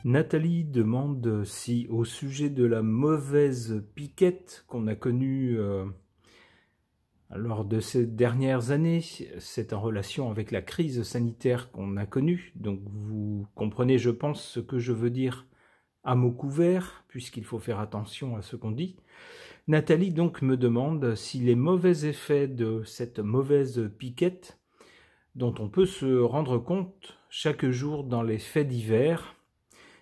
Nathalie demande si, au sujet de la mauvaise piquette qu'on a connue lors de ces dernières années, c'est en relation avec la crise sanitaire qu'on a connue, donc vous comprenez, je pense, ce que je veux dire à mots couverts, puisqu'il faut faire attention à ce qu'on dit. Nathalie donc me demande si les mauvais effets de cette mauvaise piquette, dont on peut se rendre compte chaque jour dans les faits divers,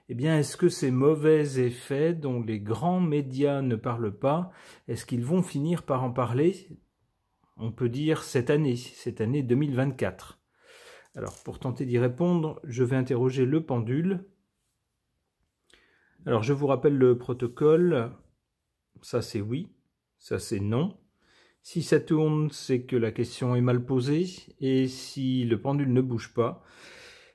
eh bien, est-ce que ces mauvais effets dont les grands médias ne parlent pas, est-ce qu'ils vont finir par en parler? On peut dire cette année 2024. Alors, pour tenter d'y répondre, je vais interroger le pendule. Alors, je vous rappelle le protocole. Ça, c'est oui. Ça, c'est non. Si ça tourne, c'est que la question est mal posée. Et si le pendule ne bouge pas,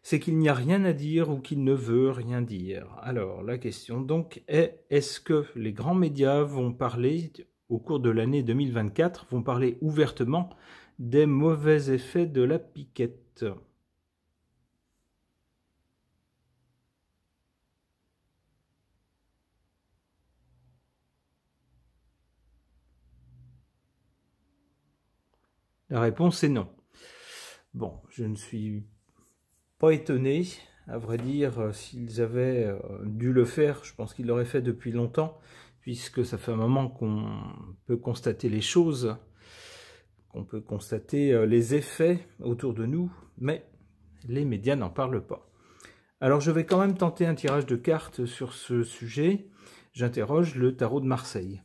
c'est qu'il n'y a rien à dire ou qu'il ne veut rien dire. Alors, la question donc est, est-ce que les grands médias vont parler, au cours de l'année 2024, vont parler ouvertement des mauvais effets de la piquette? La réponse est non. Bon, je ne suis pas étonné, à vrai dire, s'ils avaient dû le faire, je pense qu'ils l'auraient fait depuis longtemps, puisque ça fait un moment qu'on peut constater les choses, qu'on peut constater les effets autour de nous, mais les médias n'en parlent pas. Alors je vais quand même tenter un tirage de cartes sur ce sujet. J'interroge le tarot de Marseille.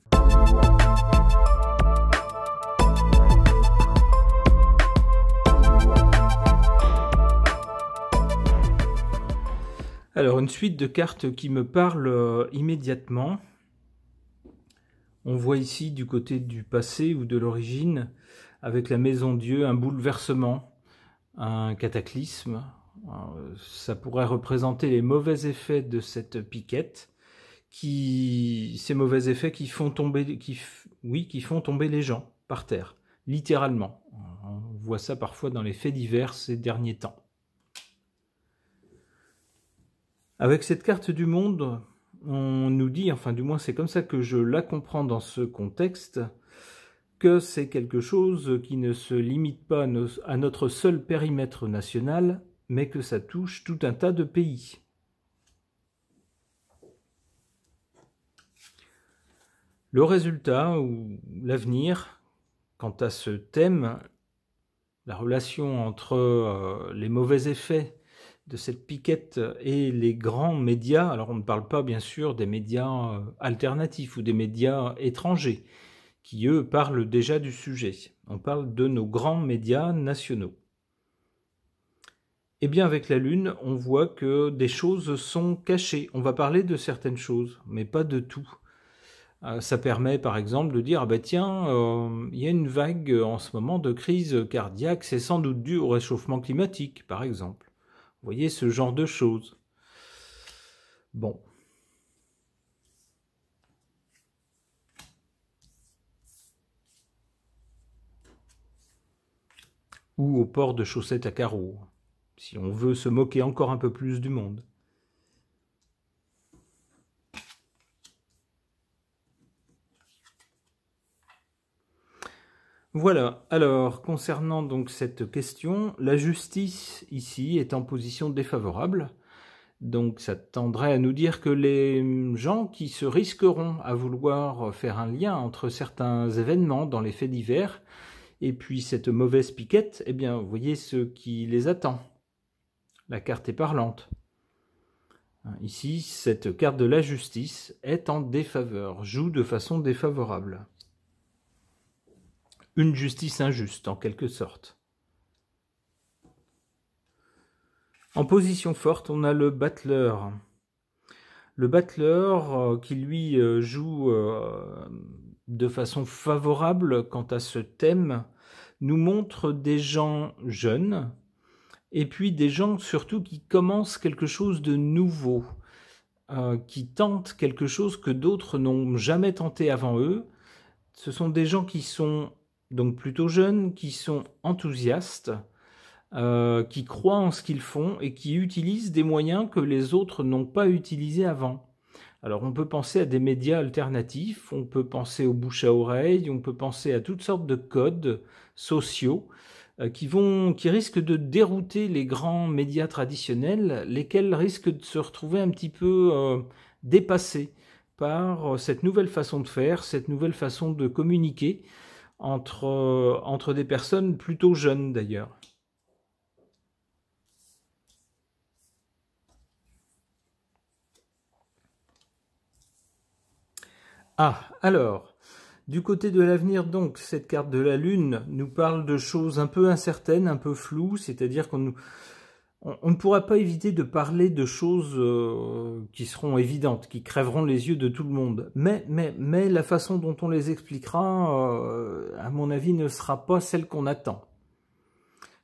Alors, une suite de cartes qui me parlent immédiatement. On voit ici du côté du passé ou de l'origine, avec la maison Dieu, un bouleversement, un cataclysme. Ça pourrait représenter les mauvais effets de cette piquette, ces mauvais effets qui font tomber les gens par terre, littéralement. On voit ça parfois dans les faits divers ces derniers temps. Avec cette carte du monde, on nous dit, enfin du moins c'est comme ça que je la comprends dans ce contexte, que c'est quelque chose qui ne se limite pas à notre seul périmètre national, mais que ça touche tout un tas de pays. Le résultat ou l'avenir, quant à ce thème, la relation entre les mauvais effets de cette piquette et les grands médias, alors on ne parle pas bien sûr des médias alternatifs ou des médias étrangers, qui eux parlent déjà du sujet. On parle de nos grands médias nationaux. Eh bien avec la Lune, on voit que des choses sont cachées. On va parler de certaines choses, mais pas de tout. Ça permet par exemple de dire, ah ben tiens, il y a une vague en ce moment de crise cardiaque, c'est sans doute dû au réchauffement climatique, par exemple. Vous voyez, ce genre de choses. Bon. Ou au port de chaussettes à carreaux, si on veut se moquer encore un peu plus du monde. Voilà, alors concernant donc cette question, la justice ici est en position défavorable, donc ça tendrait à nous dire que les gens qui se risqueront à vouloir faire un lien entre certains événements dans les faits divers et puis cette mauvaise piquette, eh bien vous voyez ce qui les attend. La carte est parlante. Ici, cette carte de la justice est en défaveur, joue de façon défavorable. Une justice injuste, en quelque sorte. En position forte, on a le battleur. Le battleur qui, lui, joue de façon favorable quant à ce thème, nous montre des gens jeunes, et puis des gens surtout qui commencent quelque chose de nouveau, qui tentent quelque chose que d'autres n'ont jamais tenté avant eux. Ce sont des gens qui sont donc plutôt jeunes, qui sont enthousiastes, qui croient en ce qu'ils font et qui utilisent des moyens que les autres n'ont pas utilisés avant. Alors on peut penser à des médias alternatifs, on peut penser au bouche à oreille, on peut penser à toutes sortes de codes sociaux qui risquent de dérouter les grands médias traditionnels, lesquels risquent de se retrouver un petit peu dépassés par cette nouvelle façon de faire, cette nouvelle façon de communiquer entre des personnes plutôt jeunes d'ailleurs. Ah, alors, du côté de l'avenir, donc, cette carte de la Lune nous parle de choses un peu incertaines, un peu floues, c'est-à-dire qu'on ne pourra pas éviter de parler de choses qui seront évidentes, qui crèveront les yeux de tout le monde. Mais la façon dont on les expliquera, à mon avis, ne sera pas celle qu'on attend.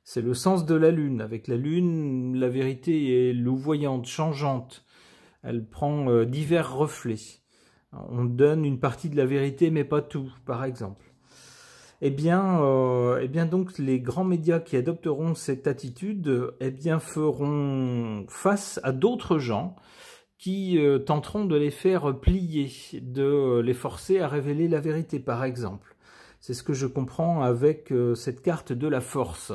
C'est le sens de la Lune. Avec la Lune, la vérité est louvoyante, changeante. Elle prend divers reflets. On donne une partie de la vérité, mais pas tout, par exemple. Eh bien donc, les grands médias qui adopteront cette attitude, feront face à d'autres gens qui tenteront de les faire plier, de les forcer à révéler la vérité, par exemple. C'est ce que je comprends avec cette carte de la force.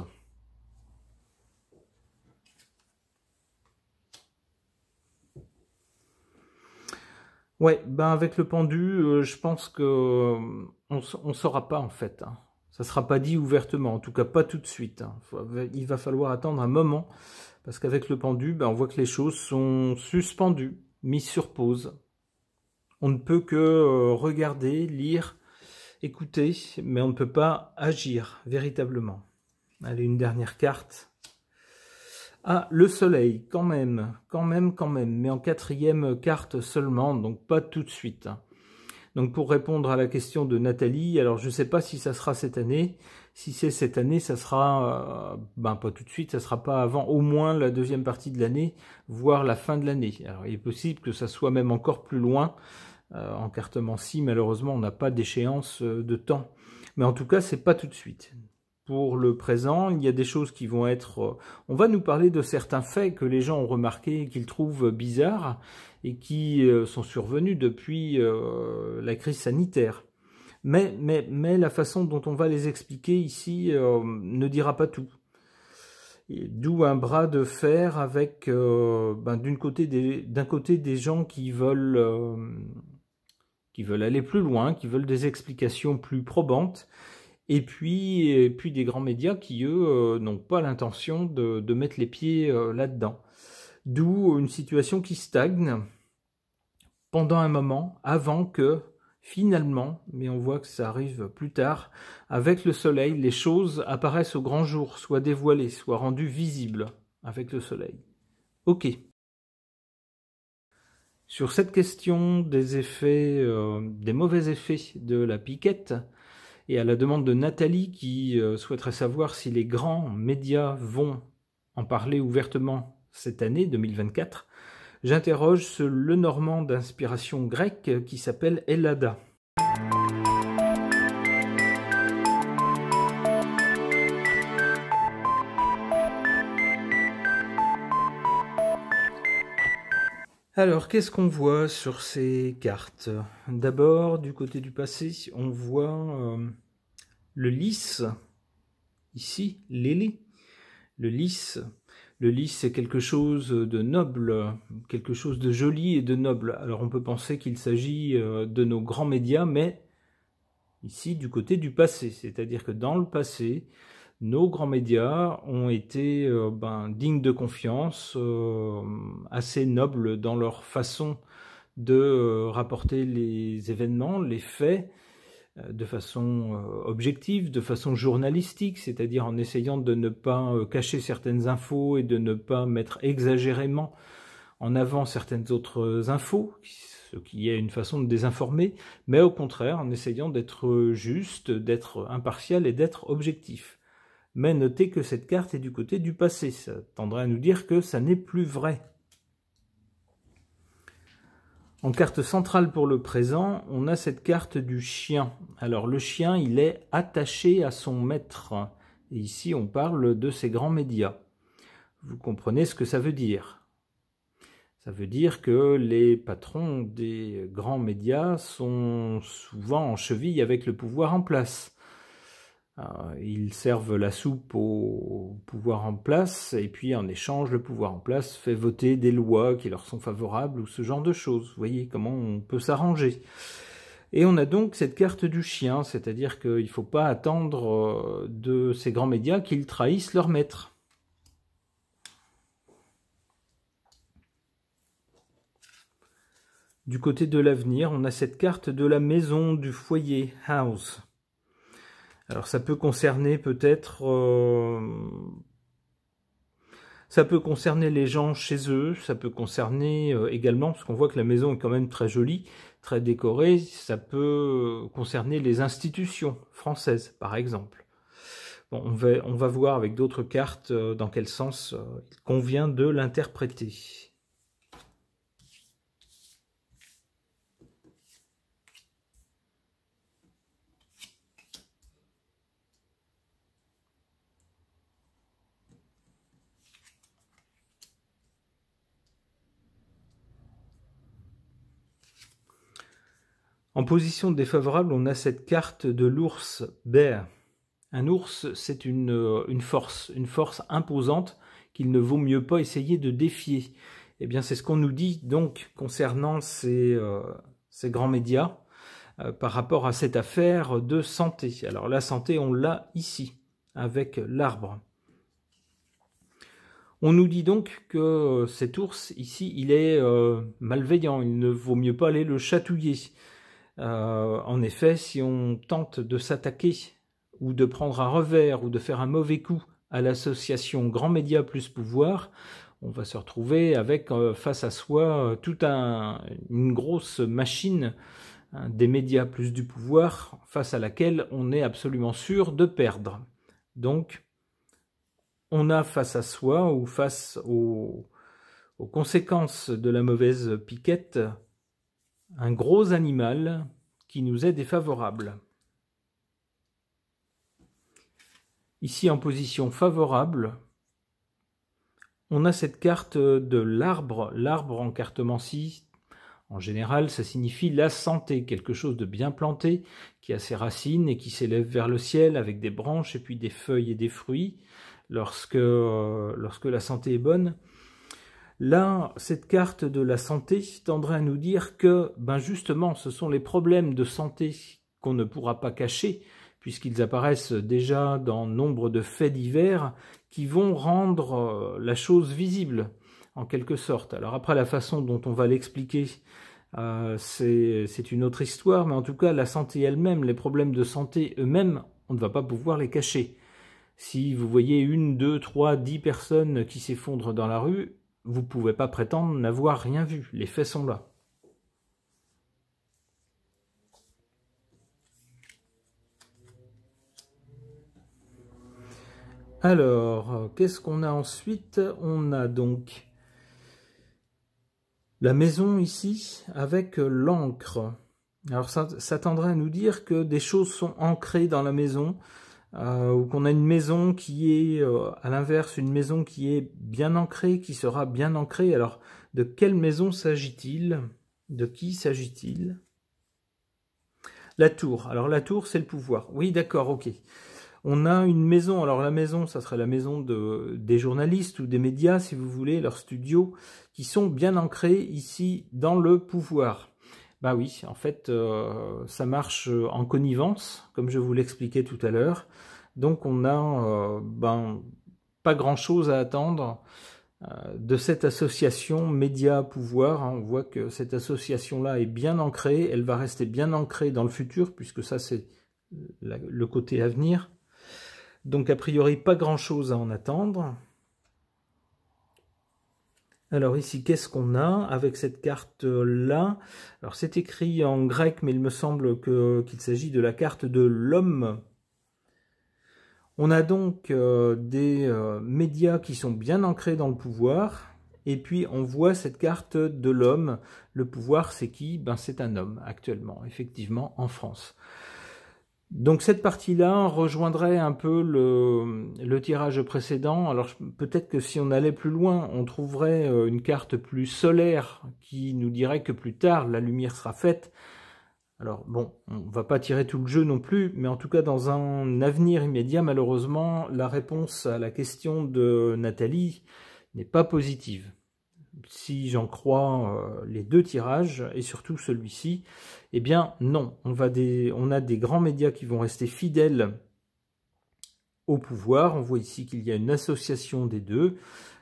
Ouais, avec le pendu, je pense que on saura pas en fait. Hein. Ça sera pas dit ouvertement, en tout cas pas tout de suite. Hein. Il va falloir attendre un moment, parce qu'avec le pendu, on voit que les choses sont suspendues, mises sur pause. On ne peut que regarder, lire, écouter, mais on ne peut pas agir véritablement. Allez, une dernière carte. Ah, le soleil, quand même, mais en 4e carte seulement, donc pas tout de suite. Donc pour répondre à la question de Nathalie, alors je ne sais pas si ça sera cette année. Si c'est cette année, ça sera, pas tout de suite, ça sera pas avant au moins la 2e partie de l'année, voire la fin de l'année. Alors il est possible que ça soit même encore plus loin. En cartomancie, malheureusement, on n'a pas d'échéance de temps. Mais en tout cas, c'est pas tout de suite. Pour le présent, il y a des choses qui vont être... On va nous parler de certains faits que les gens ont remarqués et qu'ils trouvent bizarres et qui sont survenus depuis la crise sanitaire. Mais la façon dont on va les expliquer ici ne dira pas tout. D'où un bras de fer avec d'un côté des gens qui veulent aller plus loin, qui veulent des explications plus probantes, et puis des grands médias qui, eux, n'ont pas l'intention de mettre les pieds là-dedans. D'où une situation qui stagne pendant un moment, avant que, finalement, mais on voit que ça arrive plus tard, avec le soleil, les choses apparaissent au grand jour, soient dévoilées, soient rendues visibles avec le soleil. Ok. Sur cette question des effets, des mauvais effets de la piquette, et à la demande de Nathalie qui souhaiterait savoir si les grands médias vont en parler ouvertement cette année 2024, j'interroge ce Lenormand d'inspiration grecque qui s'appelle Ellada. Alors, qu'est-ce qu'on voit sur ces cartes? D'abord, du côté du passé, on voit le lys, ici, l'élé. Le lys, c'est quelque chose de noble, quelque chose de joli et de noble. Alors, on peut penser qu'il s'agit de nos grands médias, mais ici, du côté du passé. C'est-à-dire que dans le passé, nos grands médias ont été dignes de confiance, assez nobles dans leur façon de rapporter les événements, les faits, de façon objective, de façon journalistique, c'est-à-dire en essayant de ne pas cacher certaines infos et de ne pas mettre exagérément en avant certaines autres infos, ce qui est une façon de désinformer, mais au contraire en essayant d'être juste, d'être impartial et d'être objectif. Mais notez que cette carte est du côté du passé, ça tendrait à nous dire que ça n'est plus vrai. En carte centrale pour le présent, on a cette carte du chien. Alors le chien, il est attaché à son maître. Et ici, on parle de ces grands médias. Vous comprenez ce que ça veut dire? Ça veut dire que les patrons des grands médias sont souvent en cheville avec le pouvoir en place. Ils servent la soupe au pouvoir en place, et puis en échange, le pouvoir en place fait voter des lois qui leur sont favorables, ou ce genre de choses. Vous voyez comment on peut s'arranger. Et on a donc cette carte du chien, c'est-à-dire qu'il ne faut pas attendre de ces grands médias qu'ils trahissent leur maître. Du côté de l'avenir, on a cette carte de la maison, du foyer, house. Alors ça peut concerner peut-être... ça peut concerner les gens chez eux, ça peut concerner également, parce qu'on voit que la maison est quand même très jolie, très décorée, ça peut concerner les institutions françaises, par exemple. Bon, on va voir avec d'autres cartes dans quel sens il convient de l'interpréter. En position défavorable, on a cette carte de l'ours bear. Un ours, c'est une force imposante qu'il ne vaut mieux pas essayer de défier. Eh bien, c'est ce qu'on nous dit donc concernant ces grands médias par rapport à cette affaire de santé. Alors la santé, on l'a ici, avec l'arbre. On nous dit donc que cet ours ici, il est malveillant, il ne vaut mieux pas aller le chatouiller. En effet, si on tente de s'attaquer ou de prendre un revers ou de faire un mauvais coup à l'association Grands Médias plus Pouvoir, on va se retrouver avec face à soi toute une grosse machine des médias plus du pouvoir face à laquelle on est absolument sûr de perdre. Donc, on a face à soi ou face aux conséquences de la mauvaise piquette un gros animal qui nous est défavorable. Ici, en position favorable, on a cette carte de l'arbre. L'arbre en cartomancie, en général, ça signifie la santé, quelque chose de bien planté, qui a ses racines et qui s'élève vers le ciel avec des branches et puis des feuilles et des fruits, lorsque la santé est bonne. Là, cette carte de la santé tendrait à nous dire que, justement, ce sont les problèmes de santé qu'on ne pourra pas cacher, puisqu'ils apparaissent déjà dans nombre de faits divers qui vont rendre la chose visible, en quelque sorte. Alors après, la façon dont on va l'expliquer, c'est une autre histoire, mais en tout cas, la santé elle-même, les problèmes de santé eux-mêmes, on ne va pas pouvoir les cacher. Si vous voyez 1, 2, 3, 10 personnes qui s'effondrent dans la rue, vous ne pouvez pas prétendre n'avoir rien vu. Les faits sont là. Alors, qu'est-ce qu'on a ensuite? On a donc la maison ici avec l'encre. Alors ça tendrait à nous dire que des choses sont ancrées dans la maison, ou qu'on a une maison qui est, à l'inverse, une maison qui est bien ancrée, qui sera bien ancrée. Alors, de quelle maison s'agit-il? De qui s'agit-il? La tour. Alors, la tour, c'est le pouvoir. Oui, d'accord, ok. On a une maison. Alors, la maison, ça serait la maison des journalistes ou des médias, si vous voulez, leurs studios, qui sont bien ancrés ici dans le pouvoir. Bah oui, en fait, ça marche en connivence, comme je vous l'expliquais tout à l'heure. Donc on a pas grand-chose à attendre de cette association média-pouvoir. On voit que cette association-là est bien ancrée, elle va rester bien ancrée dans le futur, puisque ça c'est le côté à venir. Donc a priori, pas grand-chose à en attendre. Alors ici, qu'est-ce qu'on a avec cette carte-là? Alors c'est écrit en grec, mais il me semble qu'il s'agit de la carte de l'homme. On a donc des médias qui sont bien ancrés dans le pouvoir, et puis on voit cette carte de l'homme. Le pouvoir, c'est qui? C'est un homme, actuellement, effectivement, en France. Donc cette partie-là rejoindrait un peu le tirage précédent. Alors peut-être que si on allait plus loin, on trouverait une carte plus solaire qui nous dirait que plus tard la lumière sera faite. Alors bon, on ne va pas tirer tout le jeu non plus, mais en tout cas dans un avenir immédiat, malheureusement, la réponse à la question de Nathalie n'est pas positive. Si j'en crois les deux tirages, et surtout celui-ci, eh bien non, on a des grands médias qui vont rester fidèles au pouvoir. On voit ici qu'il y a une association des deux,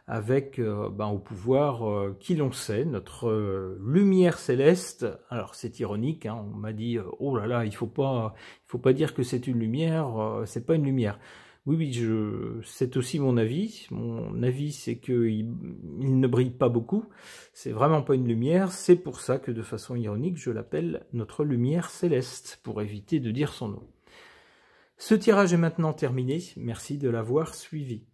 avec au pouvoir qui l'on sait, notre lumière céleste. Alors c'est ironique, hein, on m'a dit oh là là, il faut pas dire que c'est une lumière, c'est pas une lumière. Oui, c'est aussi mon avis. Mon avis, c'est qu'il ne brille pas beaucoup. C'est vraiment pas une lumière. C'est pour ça que, de façon ironique, je l'appelle notre lumière céleste, pour éviter de dire son nom. Ce tirage est maintenant terminé. Merci de l'avoir suivi.